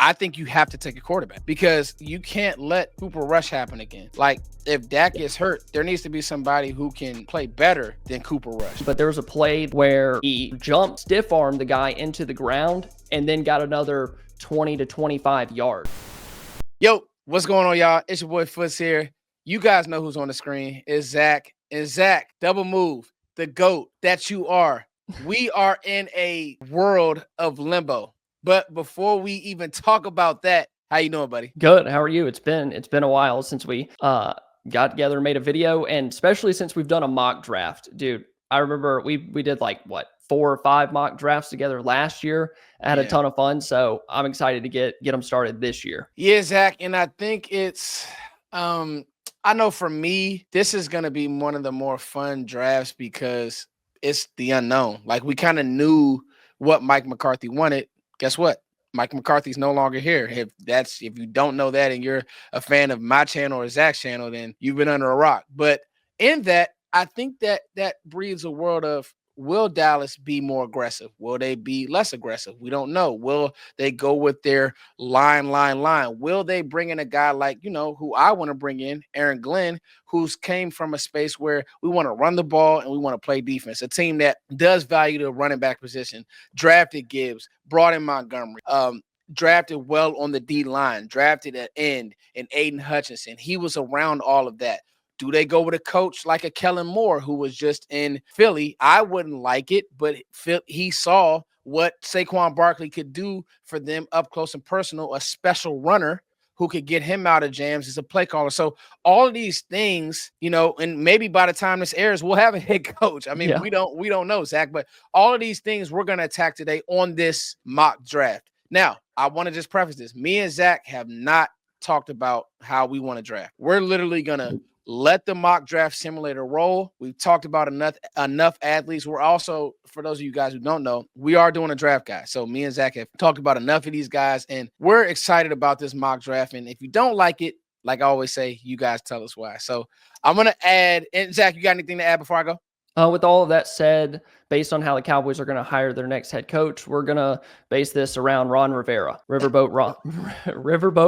I think you have to take a quarterback because you can't let Cooper Rush happen again. Like, if Dak gets hurt, there needs to be somebody who can play better than Cooper Rush. But there was a play where he jumped, stiff armed the guy into the ground, and then got another 20 to 25 yards. Yo, what's going on, y'all? It's your boy Foots here. You guys know who's on the screen. It's Zach. And Zach, double move, the GOAT that you are. We are in a world of limbo. But before we even talk about that, how you doing, buddy? Good. How are you? It's been a while since we got together and made a video, and especially since we've done a mock draft. Dude, I remember we did like 4 or 5 mock drafts together last year. I had a ton of fun, so I'm excited to get them started this year. Yeah, Zach, and I think it's I know for me, this is going to be one of the more fun drafts because it's the unknown. Like, we kind of knew what Mike McCarthy wanted. Guess what? Mike McCarthy's no longer here. If you don't know that and you're a fan of my channel or Zach's channel, then you've been under a rock. But in that, I think that breeds a world of, will Dallas be more aggressive? Will they be less aggressive? We don't know. Will they go with their line? Will they bring in a guy like, who I want to bring in, Aaron Glenn, who's came from a space where we want to run the ball and we want to play defense, a team that does value the running back position, drafted Gibbs, brought in Montgomery, drafted well on the D line, drafted at end and Aiden Hutchinson. He was around all of that. Do they go with a coach like a Kellen Moore, who was just in Philly? I wouldn't like it, but he saw what Saquon Barkley could do for them up close and personal, a special runner who could get him out of jams as a play caller. So all of these things, and maybe by the time this airs, we'll have a head coach. I mean, we don't know, Zach, but all of these things we're going to attack today on this mock draft. Now, I want to just preface this. Me and Zach have not talked about how we want to draft. We're literally going to let the mock draft simulator roll. We've talked about enough athletes. We're also, for those of you guys who don't know, we are doing a draft guide. So me and Zach have talked about enough of these guys, and we're excited about this mock draft. And if you don't like it, like I always say, you guys tell us why. So I'm going to add, and Zach, you got anything to add before I go? With all of that said, based on how the Cowboys are going to hire their next head coach, we're going to base this around Ron Rivera, Riverboat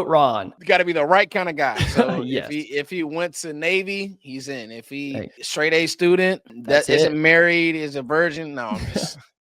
Ron. You got to be the right kind of guy. So yes. if he went to Navy, he's in. If he straight A student, that isn't married, is a virgin, no. All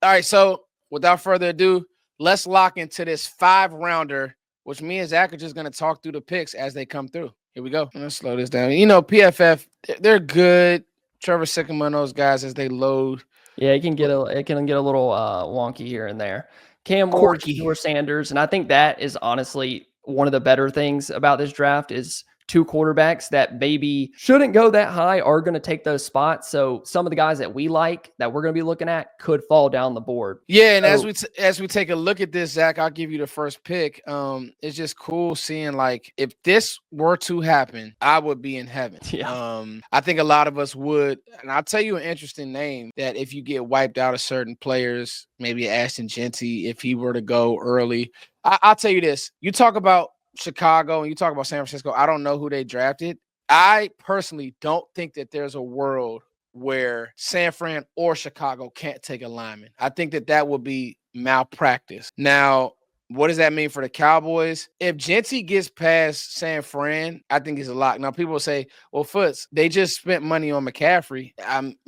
right, so without further ado, let's lock into this 5-rounder, which me and Zach are just going to talk through the picks as they come through. Here we go. Let's slow this down. PFF, they're good. Trevor Sycamore and those guys as they load. Yeah, it can get a little wonky here and there. Cam Ward, Stuart Sanders, and I think that is honestly one of the better things about this draft is 2 quarterbacks that maybe shouldn't go that high are going to take those spots. So some of the guys that we like that we're going to be looking at could fall down the board. Yeah, and as we take a look at this, Zach, I'll give you the first pick. It's just cool seeing, like, if this were to happen, I would be in heaven. Yeah. I think a lot of us would. And I'll tell you an interesting name that if you get wiped out of certain players, maybe Ashton Genty, if he were to go early, I'll tell you this. You talk about Chicago and you talk about San Francisco. I don't know who they drafted. I personally don't think that there's a world where San Fran or Chicago can't take a lineman. I think that would be malpractice. Now, what does that mean for the Cowboys? If Genty gets past San Fran, I think it's a lock. Now, people will say, well, Foots, they just spent money on McCaffrey.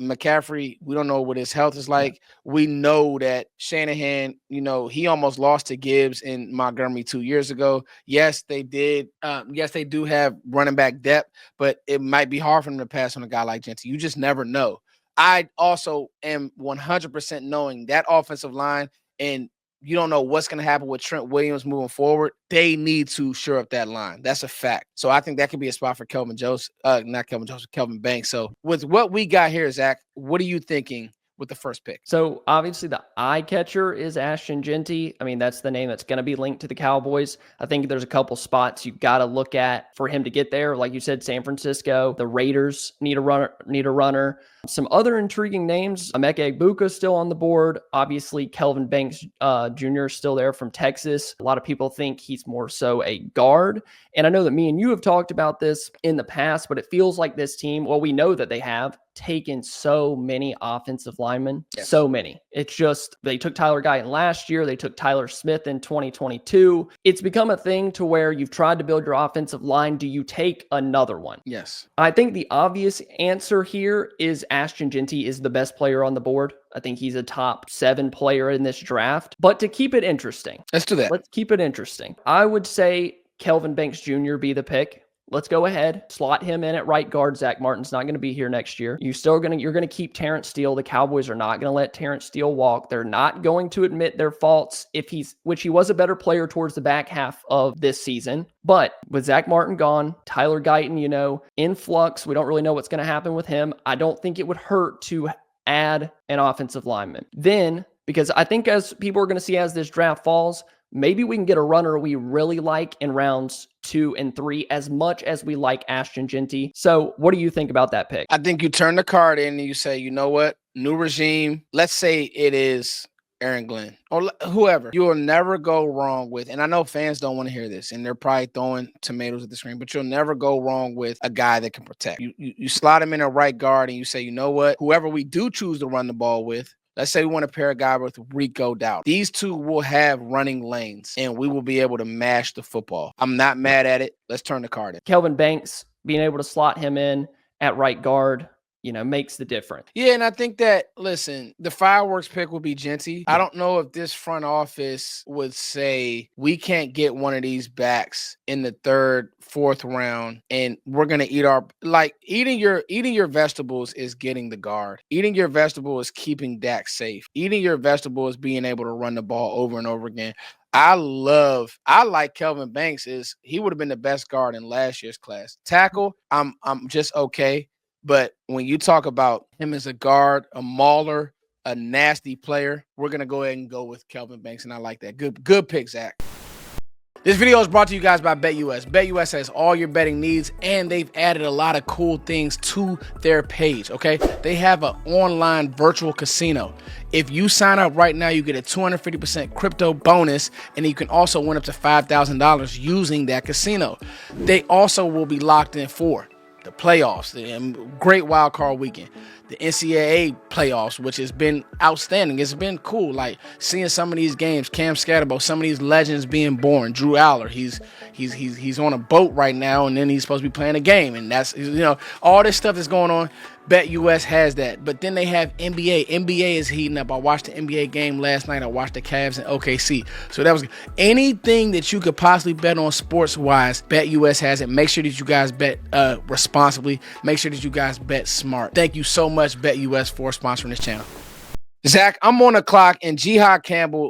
McCaffrey, we don't know what his health is like. We know that Shanahan, he almost lost to Gibbs in Montgomery 2 years ago. Yes, they did. Yes, they do have running back depth, but it might be hard for them to pass on a guy like Genty. You just never know. I also am 100% knowing that offensive line, and you don't know what's going to happen with Trent Williams moving forward. They need to shore up that line. That's a fact. So I think that could be a spot for Kelvin Banks. So with what we got here, Zach, what are you thinking with the first pick? So obviously the eye catcher is Ashton Genty. I mean, that's the name that's going to be linked to the Cowboys. I think there's a couple spots you got to look at for him to get there. Like you said, San Francisco, the Raiders need a runner. Some other intriguing names, Emeka Egbuka still on the board. Obviously, Kelvin Banks Jr. is still there from Texas. A lot of people think he's more so a guard. And I know that me and you have talked about this in the past, but it feels like this team, well, we know that they have taken so many offensive linemen, Yes. so many. It's just, they took Tyler Guyton last year. They took Tyler Smith in 2022. It's become a thing to where you've tried to build your offensive line. Do you take another one? Yes. I think the obvious answer here is Ashton Jeanty is the best player on the board. I think he's a top 7 player in this draft. But to keep it interesting, let's do that. Let's keep it interesting. I would say Kelvin Banks Jr. be the pick. Let's go ahead, slot him in at right guard. Zach Martin's not going to be here next year. You're going to keep Terrence Steele. The Cowboys are not going to let Terrence Steele walk. They're not going to admit their faults which he was a better player towards the back half of this season. But with Zach Martin gone, Tyler Guyton, in flux, we don't really know what's going to happen with him. I don't think it would hurt to add an offensive lineman. Then, because I think as people are going to see as this draft falls, maybe we can get a runner we really like in rounds 2 and 3 as much as we like Ashton Jeanty. So what do you think about that pick? I think you turn the card in and you say, you know what? New regime. Let's say it is Aaron Glenn or whoever. You will never go wrong with, and I know fans don't want to hear this and they're probably throwing tomatoes at the screen, but you'll never go wrong with a guy that can protect. You slot him in a right guard and you say, you know what? Whoever we do choose to run the ball with, let's say we want to pair a guy with Rico Dowd. These two will have running lanes, and we will be able to mash the football. I'm not mad at it. Let's turn the card in. Kelvin Banks, being able to slot him in at right guard, makes the difference. Yeah, and I think that, listen, the fireworks pick will be Jeanty. I don't know if this front office would say, we can't get one of these backs in the 3rd, 4th round, and we're going to eat eating your vegetables is getting the guard. Eating your vegetable is keeping Dak safe. Eating your vegetable is being able to run the ball over and over again. I like Kelvin Banks. He would have been the best guard in last year's class. Tackle, I'm just okay. But when you talk about him as a guard, a mauler, a nasty player, we're going to go ahead and go with Kelvin Banks, and I like that. Good pick, Zach. This video is brought to you guys by BetUS. BetUS has all your betting needs, and they've added a lot of cool things to their page, okay? They have an online virtual casino. If you sign up right now, you get a 250% crypto bonus, and you can also win up to $5,000 using that casino. They also will be locked in for the playoffs, the great wild card weekend, the NCAA playoffs, which has been outstanding. It's been cool, like seeing some of these games. Cam Scatterbo, some of these legends being born. Drew Aller, he's on a boat right now, and then he's supposed to be playing a game, and that's all this stuff that's going on. BetUS has that, but then they have NBA. NBA is heating up. I watched the NBA game last night. I watched the Cavs and OKC. So that was anything that you could possibly bet on sports-wise. BetUS has it. Make sure that you guys bet responsibly. Make sure that you guys bet smart. Thank you so much, BetUS, for sponsoring this channel. Zach, I'm on the clock, and Jihad Campbell,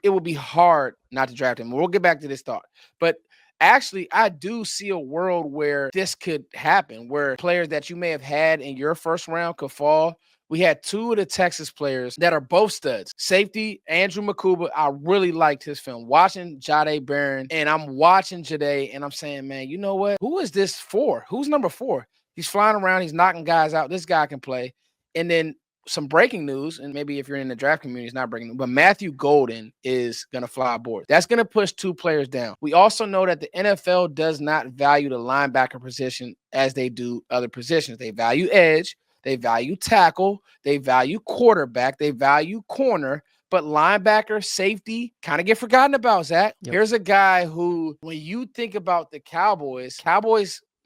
it would be hard not to draft him. We'll get back to this thought, but actually, I do see a world where this could happen, where players that you may have had in your first round could fall. We had 2 of the Texas players that are both studs. Safety, Andrew Makuba, I really liked his film. Watching Jahdae Barron, and I'm watching Jahdae, and I'm saying, man, you know what? Who is this for? Who's number 4? He's flying around. He's knocking guys out. This guy can play. And then some breaking news, and maybe if you're in the draft community, it's not breaking news, but Matthew Golden is going to fly aboard. That's going to push 2 players down. We also know that the NFL does not value the linebacker position as they do other positions. They value edge, they value tackle, they value quarterback, they value corner, but linebacker, safety kind of get forgotten about, Zach. Yep. Here's a guy who, when you think about the Cowboys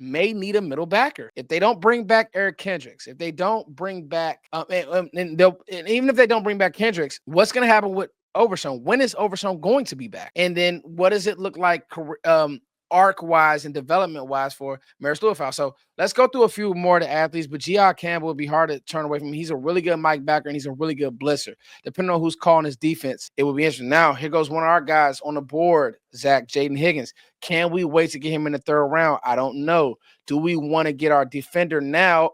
may need a middle backer. If they don't bring back Eric Kendricks, if they don't bring back, and even if they don't bring back Kendricks, what's going to happen with Overshown? When is Overshown going to be back? And then what does it look like arc-wise and development-wise for Maris Lewis? So let's go through a few more of the athletes, but Jihad Campbell would be hard to turn away from. He's a really good Mike backer, and he's a really good blitzer. Depending on who's calling his defense, it will be interesting. Now, here goes one of our guys on the board, Zach, Jaden Higgins. Can we wait to get him in the 3rd round? I don't know. Do we want to get our defender now,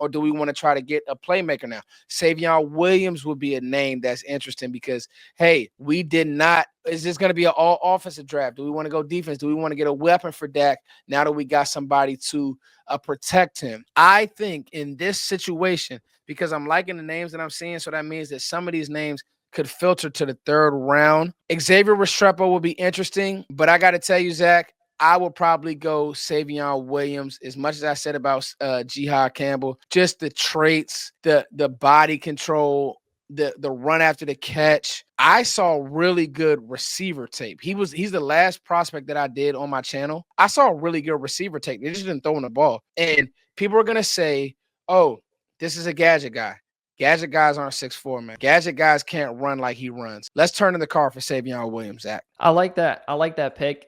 or do we want to try to get a playmaker now? Savion Williams would be a name that's interesting because, hey, we did not – is this going to be an all-offensive draft? Do we want to go defense? Do we want to get a weapon for Dak now that we got somebody to protect him? I think in this situation, because I'm liking the names that I'm seeing, so that means that some of these names could filter to the 3rd round. Xavier Restrepo will be interesting, but I got to tell you, Zach, I would probably go Savion Williams. As much as I said about Jihad Campbell, just the traits, the body control, the run after the catch. I saw really good receiver tape. He's the last prospect that I did on my channel. I saw really good receiver tape. They just didn't throw in the ball. And people are gonna say, oh, this is a gadget guy. Gadget guys aren't 6'4", man. Gadget guys can't run like he runs. Let's turn in the car for Savion Williams, Zach. I like that. I like that pick.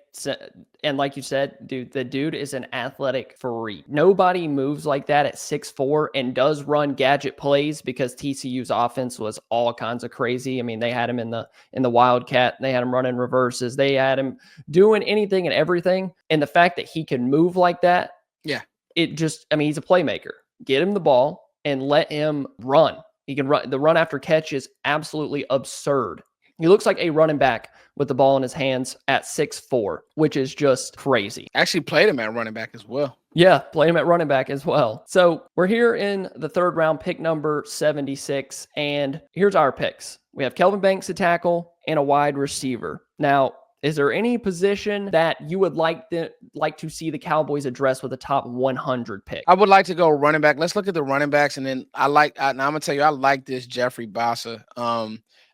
And like you said, dude, the dude is an athletic freak. Nobody moves like that at 6'4" and does run gadget plays, because TCU's offense was all kinds of crazy. I mean, they had him in the Wildcat. They had him running reverses. They had him doing anything and everything. And the fact that he can move like that, yeah, he's a playmaker. Get him the ball and let him run. He can run. The run after catch is absolutely absurd. He looks like a running back with the ball in his hands at 6'4", which is just crazy. Actually played him at running back as well. Yeah, played him at running back as well. So we're here in the third round, pick number 76, and here's our picks. We have Kelvin Banks, a tackle, and a wide receiver. Now, is there any position that you would like to see the Cowboys address with a top 100 pick? I would like to go running back. Let's look at the running backs, and then I'm gonna tell you, I like this Jeffrey Bassa.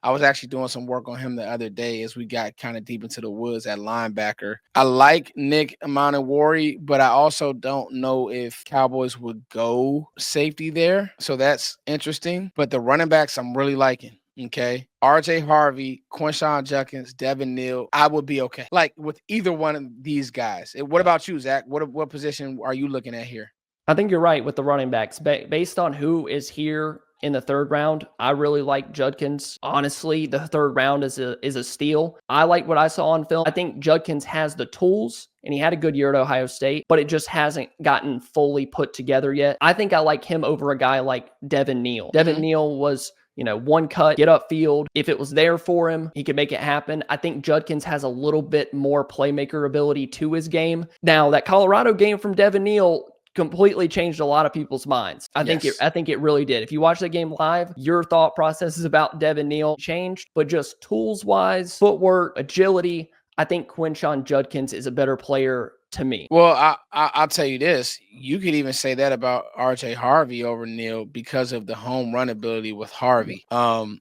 I was actually doing some work on him the other day as we got kind of deep into the woods at linebacker. I like Nick Amanawari, but I also don't know if Cowboys would go safety there. So that's interesting. But the running backs I'm really liking. Okay. RJ Harvey, Quinshon Judkins, Devin Neal, I would be okay. Like with either one of these guys. What about you, Zach? What position are you looking at here? I think you're right with the running backs. Based on who is here in the third round, I really like Judkins. Honestly, the third round is a steal. I like what I saw on film. I think Judkins has the tools, and he had a good year at Ohio State, but it just hasn't gotten fully put together yet. I think I like him over a guy like Devin Neal. Devin Neal was, one cut, get upfield. If it was there for him, he could make it happen. I think Judkins has a little bit more playmaker ability to his game. Now, that Colorado game from Devin Neal completely changed a lot of people's minds. I think it really did. If you watch the game live, your thought processes about Devin Neal changed, but just tools-wise, footwork, agility, I think Quinshon Judkins is a better player to me. Well, I'll tell you this. You could even say that about RJ Harvey over Neal because of the home run ability with Harvey.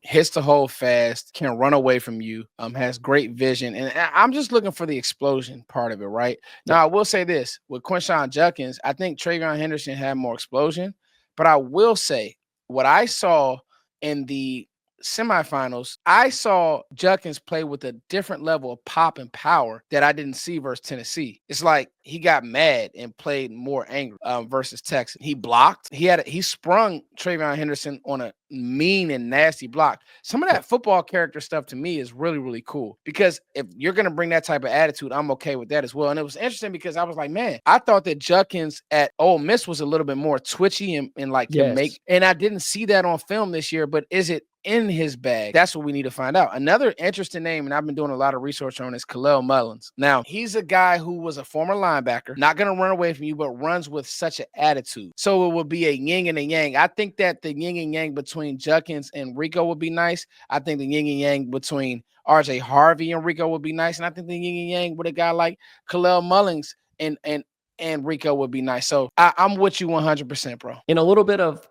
Hits the hole fast, can run away from you, has great vision. And I'm just looking for the explosion part of it, right? Now, I will say this. With Quinshon Judkins, I think Travion Henderson had more explosion. But I will say what I saw in the semifinals, I saw Judkins play with a different level of pop and power that I didn't see versus Tennessee. It's like he got mad and played more angry versus Texas. He blocked. He sprung Travion Henderson on a mean and nasty block. Some of that football character stuff to me is really, really cool, because if you're going to bring that type of attitude, I'm okay with that as well. And it was interesting because I was like, man, I thought that Judkins at Ole Miss was a little bit more twitchy and like can make, and I didn't see that on film this year, but is it in his bag? That's what we need to find out. Another interesting name, and I've been doing a lot of research on, is Khalil Mullins. Now, he's a guy who was a former linebacker, not going to run away from you, but runs with such an attitude. So it would be a yin and a yang. I think that the yin and yang between Judkins and Rico would be nice. I think the yin and yang between RJ Harvey and Rico would be nice. And I think the yin and yang with a guy like Khalil Mullins and Rico would be nice. So I'm with you 100%, bro. In a little bit of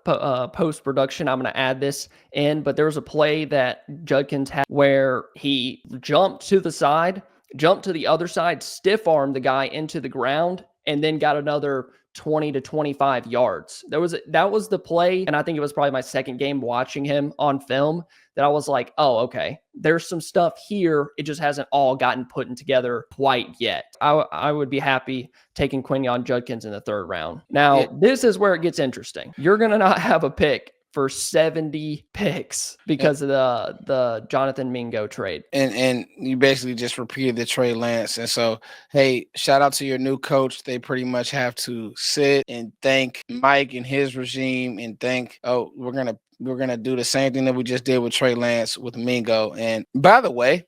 post-production, I'm going to add this in, but there was a play that Judkins had where he jumped to the side, jumped to the other side, stiff-armed the guy into the ground, and then got another 20 to 25 yards. That was the play, and I think it was probably my second game watching him on film, that I was like, oh, okay, there's some stuff here. It just hasn't all gotten put together quite yet. I would be happy taking Quinshon Judkins in the third round. Now, this is where it gets interesting. You're going to not have a pick for 70 picks because of the Jonathan Mingo trade. And you basically just repeated the Trey Lance. And so, hey, shout out to your new coach. They pretty much have to sit and thank Mike and his regime and think, oh, we're going to do the same thing that we just did with Trey Lance with Mingo. And by the way,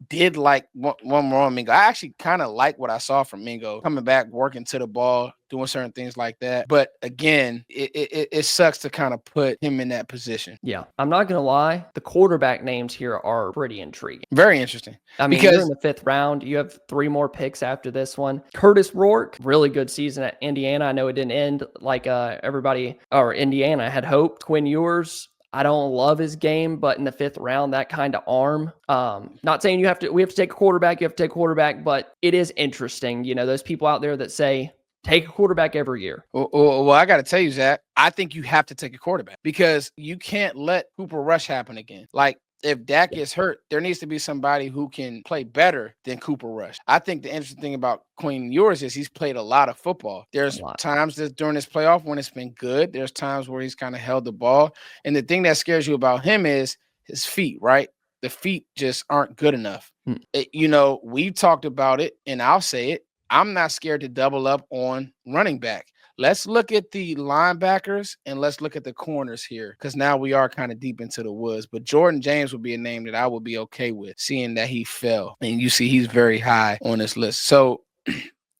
did like one more on Mingo. I actually kind of like what I saw from Mingo coming back, working to the ball, doing certain things like that. But again, it sucks to kind of put him in that position. Yeah, I'm not gonna lie, the quarterback names here are pretty intriguing. Very interesting I mean, you're in because the 5th round. You have 3 more picks after this one. Curtis Rourke, really good season at Indiana. I know it didn't end like everybody or Indiana had hoped. Quinn Ewers, I don't love his game, but in the 5th round, that kind of arm. Not saying we have to take a quarterback, you have to take a quarterback, but it is interesting. You know, those people out there that say take a quarterback every year. Well, I got to tell you, Zach, I think you have to take a quarterback because you can't let Cooper Rush happen again. Like, if Dak gets hurt, there needs to be somebody who can play better than Cooper Rush. I think the interesting thing about Quinn Ewers is he's played a lot of football. A There's lot. times that during this playoff when it's been good. There's times where he's kind of held the ball. And the thing that scares you about him is his feet, right? The feet just aren't good enough. We talked about it, and I'll say it. I'm not scared to double up on running back. Let's look at the linebackers and let's look at the corners here because now we are kind of deep into the woods. But Jordan James would be a name that I would be okay with, seeing that he fell. And you see he's very high on this list. So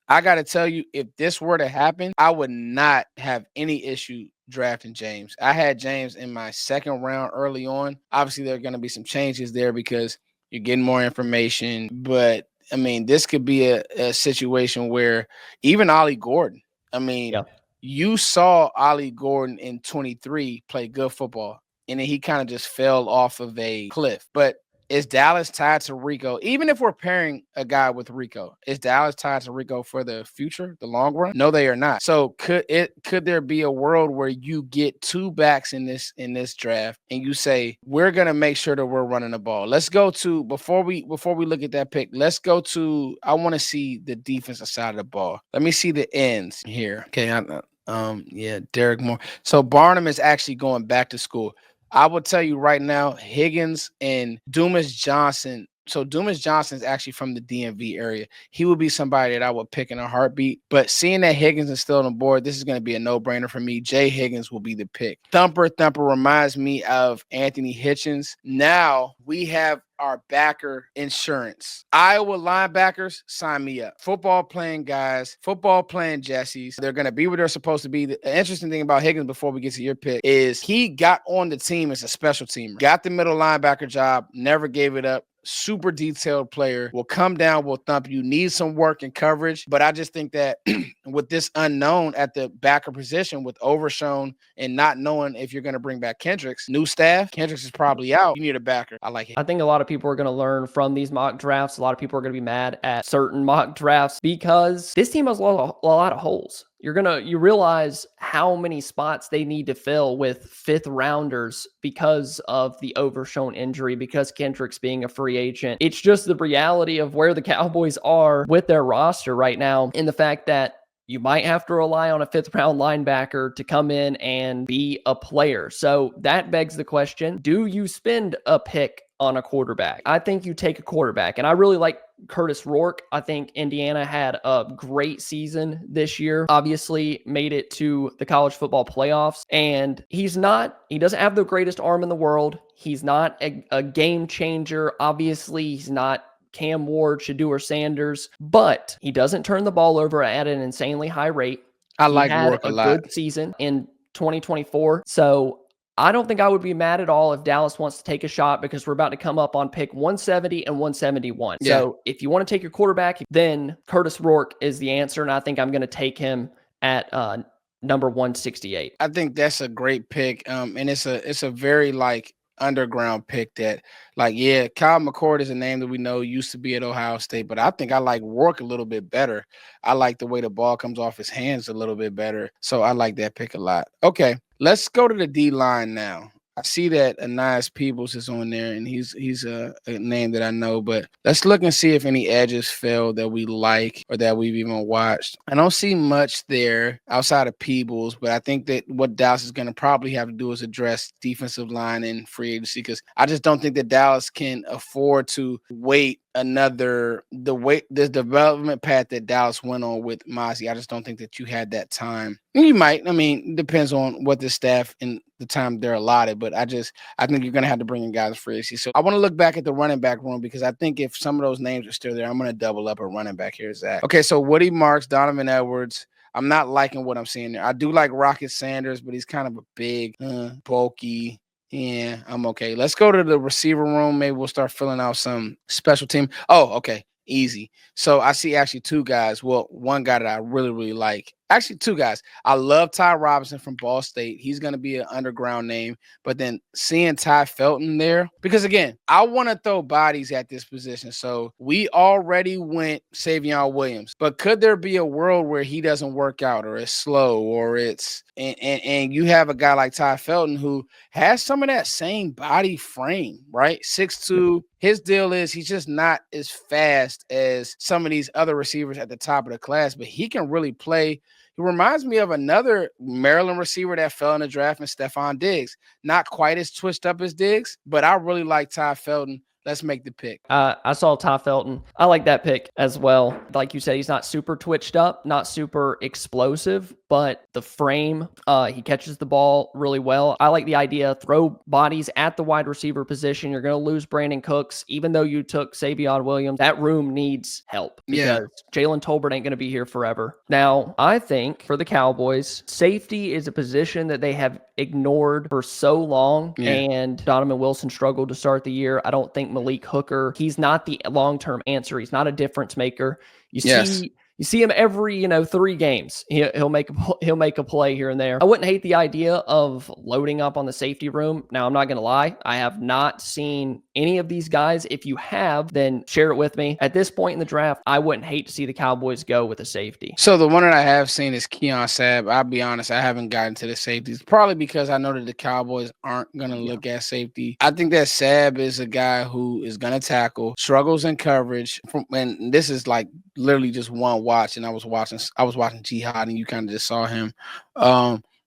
I got to tell you, if this were to happen, I would not have any issue drafting James. I had James in my 2nd round early on. Obviously, there are going to be some changes there because you're getting more information. But I mean, this could be a situation where even Ollie Gordon, I mean, Yeah. you saw Ollie Gordon in 23 play good football, and then he kind of just fell off of a cliff. But is Dallas tied to Rico? Even if we're pairing a guy with Rico, is Dallas tied to Rico for the future, the long run? No, they are not. So could there be a world where you get 2 backs in this draft and you say we're gonna make sure that we're running the ball? Let's go to before we look at that pick. Let's go to I want to see the defensive side of the ball. Let me see the ends here. Okay, Derek Moore. So Barnum is actually going back to school. I will tell you right now, Higgins and Dumas Johnson. So Dumas Johnson is actually from the DMV area. He would be somebody that I would pick in a heartbeat. But seeing that Higgins is still on the board, this is going to be a no-brainer for me. Jay Higgins will be the pick. Thumper reminds me of Anthony Hitchens. Now we have our backer insurance. Iowa linebackers, sign me up. Football playing guys, football playing Jessies. They're going to be where they're supposed to be. The interesting thing about Higgins before we get to your pick is he got on the team as a special teamer. Got the middle linebacker job, never gave it up. Super detailed player, will come down, will thump you, need some work and coverage. But I just think that with this unknown at the backer position with Overshown and not knowing if you're going to bring back Kendricks, new staff, Kendricks is probably out. You need a backer. I like it. I think a lot of people are going to learn from these mock drafts. A lot of people are going to be mad at certain mock drafts because this team has a lot of holes. You realize how many spots they need to fill with 5th rounders because of the Overshown injury, because Kendricks being a free agent. It's just the reality of where the Cowboys are with their roster right now, and the fact that you might have to rely on a 5th round linebacker to come in and be a player. So that begs the question, do you spend a pick on a quarterback? I think you take a quarterback, and I really like Curtis Rourke. I think Indiana had a great season this year. Obviously made it to the college football playoffs, and he doesn't have the greatest arm in the world. He's not a game changer. Obviously, he's not Cam Ward, Shedeur Sanders, but he doesn't turn the ball over at an insanely high rate. I He like had Rourke a a lot. good season in 2024. So I don't think I would be mad at all if Dallas wants to take a shot because we're about to come up on pick 170 and 171. Yeah. So if you want to take your quarterback, then Curtis Rourke is the answer. And I think I'm going to take him at number 168. I think that's a great pick. And it's a very underground pick that Kyle McCord is a name that we know used to be at Ohio State, but I think I like Rourke a little bit better. I like the way the ball comes off his hands a little bit better. So I like that pick a lot. Okay, let's go to the D line now. I see that Anais Peebles is on there, and he's a name that I know, but let's look and see if any edges fell that we like or that we've even watched. I don't see much there outside of Peebles, but I think that what Dallas is going to probably have to do is address defensive line and free agency because I just don't think that Dallas can afford to wait the development path that Dallas went on with Mozzie. I just don't think that you had that time. You might. I mean, depends on what the staff and the time they're allotted. But I think you're gonna have to bring in guys for agency. So I want to look back at the running back room because I think if some of those names are still there, I'm gonna double up a running back here, Zach. Okay, so Woody Marks, Donovan Edwards. I'm not liking what I'm seeing there. I do like Rocket Sanders, but he's kind of a big, bulky. Yeah, I'm okay. Let's go to the receiver room. Maybe we'll start filling out some special team. Oh, okay. Easy. So I see actually two guys. Well, one guy that I really, really like. Actually, two guys. I love Ty Robinson from Ball State. He's going to be an underground name. But then seeing Ty Felton there, because again, I want to throw bodies at this position. So we already went Savion Williams. But could there be a world where he doesn't work out or it's slow or it's and you have a guy like Ty Felton who has some of that same body frame, right? 6'2". His deal is he's just not as fast as some of these other receivers at the top of the class, but he can really play. He reminds me of another Maryland receiver that fell in the draft, and Stephon Diggs. Not quite as twitched up as Diggs, but I really like Ty Felton. Let's make the pick. I saw Ty Felton. I like that pick as well. Like you said, he's not super twitched up, not super explosive, but the frame, he catches the ball really well. I like the idea, throw bodies at the wide receiver position. You're going to lose Brandon Cooks. Even though you took Savion Williams, that room needs help because Jalen Tolbert ain't going to be here forever. Now, I think for the Cowboys, safety is a position that they have ignored for so long, and Donovan Wilson struggled to start the year. I don't think Malik Hooker, he's not the long-term answer. He's not a difference maker. You see him every 3 games. He'll make a play here and there. I wouldn't hate the idea of loading up on the safety room. Now, I'm not going to lie. I have not seen any of these guys. If you have, then share it with me. At this point in the draft, I wouldn't hate to see the Cowboys go with a safety. So the one that I have seen is Keon Sabb. I'll be honest, I haven't gotten to the safeties, probably because I know that the Cowboys aren't going to look at safety. I think that Sabb is a guy who is going to tackle, struggles in coverage, and this is like literally just one watch, and I was watching Jihad, and you kind of just saw him.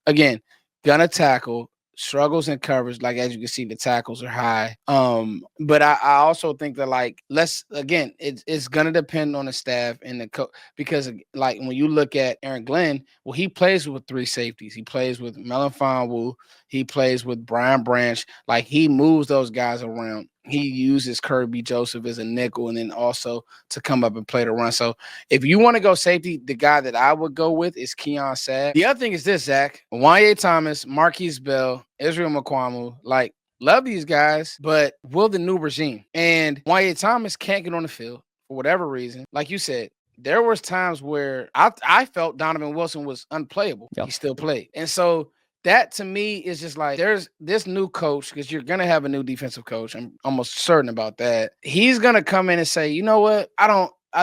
Again, gonna tackle, struggles in coverage. Like as you can see, the tackles are high. But I also think that it's gonna depend on the staff and the coach because like when you look at Aaron Glenn, well, he plays with 3 safeties. He plays with Melon Fonwu, he plays with Brian Branch. Like he moves those guys around. He uses Kirby Joseph as a nickel and then also to come up and play the run. So if you want to go safety, the guy that I would go with is Keon Sabb. The other thing is this, Zach. Wanye Thomas, Marquise Bell, Israel Mukuamu, like love these guys, but will the new regime? And Wanye Thomas can't get on the field for whatever reason. Like you said, there was times where I felt Donovan Wilson was unplayable. Yep. He still played. And so that to me is just like there's this new coach because you're going to have a new defensive coach. I'm almost certain about that. He's going to come in and say, you know what?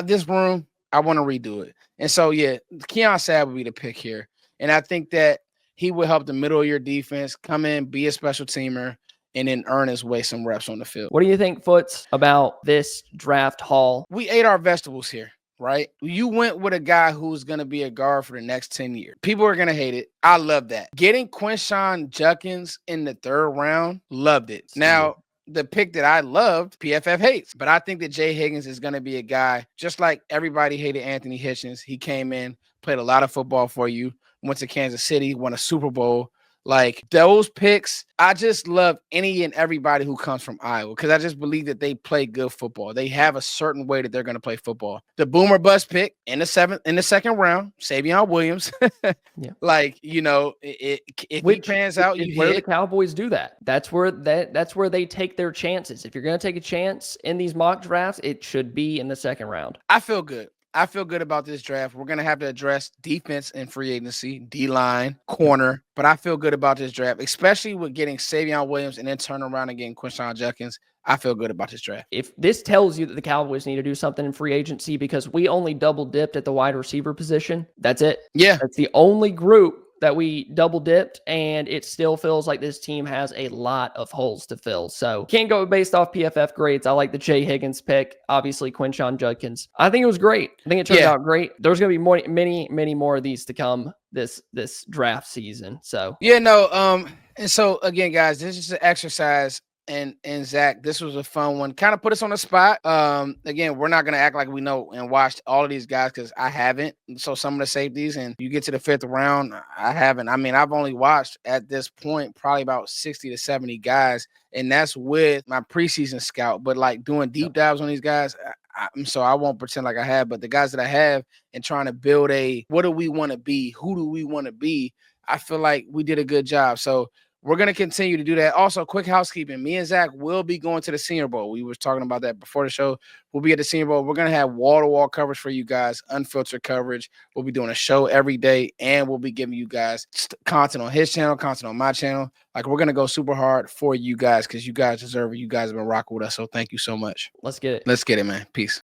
This room, I want to redo it. And so, yeah, Keon Sabb would be the pick here. And I think that he would help the middle of your defense come in, be a special teamer, and then earn his way some reps on the field. What do you think, Foots, about this draft haul? We ate our vegetables here. Right? You went with a guy who's going to be a guard for the next 10 years. People are going to hate it. I love that. Getting Quinshon Judkins in the 3rd round, loved it. Now, the pick that I loved, PFF hates. But I think that Jay Higgins is going to be a guy, just like everybody hated Anthony Hitchens. He came in, played a lot of football for you, went to Kansas City, won a Super Bowl. Like those picks, I just love any and everybody who comes from Iowa because I just believe that they play good football. They have a certain way that they're going to play football. The boomer bust pick in the 2nd round, Savion Williams. Like if he pans out, where the Cowboys do that. That's where they take their chances. If you're going to take a chance in these mock drafts, it should be in the 2nd round. I feel good. I feel good about this draft. We're going to have to address defense and free agency, D-line, corner, but I feel good about this draft, especially with getting Savion Williams and then turn around and getting Quinshon Judkins. I feel good about this draft. If this tells you that the Cowboys need to do something in free agency because we only double dipped at the wide receiver position, that's it. Yeah. That's the only group that we double dipped, and it still feels like this team has a lot of holes to fill. So can't go based off PFF grades. I like the Jay Higgins pick, obviously Quinshon Judkins. I think it was great. I think it turned out great. There's going to be many more of these to come this draft season. So and so again, guys, this is an exercise and Zach, this was a fun one. Kind of put us on the spot. Again, we're not gonna act like we know and watched all of these guys because I haven't. So some of the safeties, and you get to the fifth round, I haven't. I mean, I've only watched at this point probably about 60 to 70 guys, and that's with my preseason scout. But like doing deep dives on these guys, so I won't pretend like I have. But the guys that I have, and trying to build a what do we want to be? Who do we want to be? I feel like we did a good job. So we're going to continue to do that. Also, quick housekeeping. Me and Zach will be going to the Senior Bowl. We were talking about that before the show. We'll be at the Senior Bowl. We're going to have wall-to-wall coverage for you guys, unfiltered coverage. We'll be doing a show every day, and we'll be giving you guys content on his channel, content on my channel. Like, we're going to go super hard for you guys because you guys deserve it. You guys have been rocking with us, so thank you so much. Let's get it. Let's get it, man. Peace.